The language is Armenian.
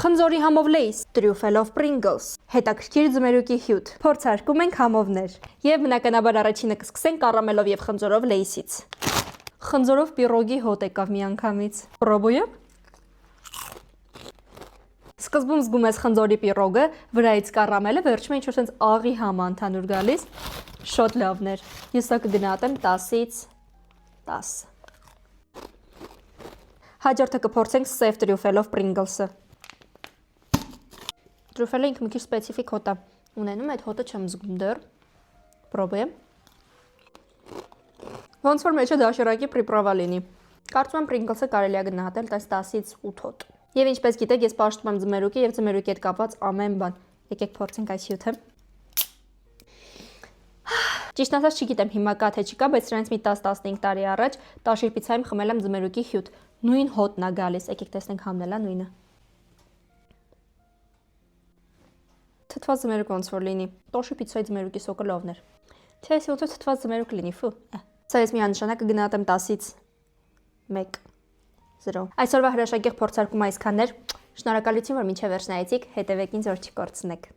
Խնձորի համով լեյս, տրյուֆելով Pringles, հետաքրքիր ձմերուկի հյութ, փորձարկում ենք համովներ և բնականաբար առաջինը կսկսենք կարամելով և խնձորով լեյսից։ Խնձորով պիրոգի հոտ եկավ միանգամից։ Պրոբոյեմ։ Սկզբում զգում ես խնձորի պիրոգը, վրայից կարամելը, վերջում ինչ-որ սենց աղի համա ընդհանուր գալիս, շոտ լավն էր։ Ես սա կգնահատեմ 10-ից 10։ Հաջորդը կփորձենք սև տրյուֆելով Pringles-ը։ Տրյուֆելը ինքը մի քիչ սպեցիֆիկ հոտ է ունենում, այդ հոտը չեմ զգում դեռ։ Պրոբոյեմ։ Ոնց որ մեջը դաշերակի պրիպրավա լինի։ Կարծում եմ Pringles-ը կարելի է գնահատել 10-ից 8 հոտ։ Եվ ինչպես գիտեք, ես պաշտում եմ ձմերուկի և ձմերուկի հետ կապված ամեն բան։ Եկեք փորձենք այս հյութը։ Ճիշտ ասած չգիտեմ հիմա կա թե չկա, բայց սրանից մի 10-15 տարի առաջ տաշիր պիցայում խմել եմ ձմերուկի հյութ։ Նույն հոտն է գալիս, եկեք տեսնենք համնել է նույնը։ Թթված ձմերուկ ոնց որ լինի։ Տոշի պիցայի ձմերուկի սոկը լավն էր։ Թե այս հյութը թթված ձմերուկ լինի, ֆու։ Սա ես միանշանակ կգնահատեմ 10-ից 1 0։ Այսօրվա հրաշագեղ փորձարկումը այսքանն էր։ Շնորհակալություն, որ մինչև վերջ նայեցիք, հետևեք ինձ, որ չկորցնեք։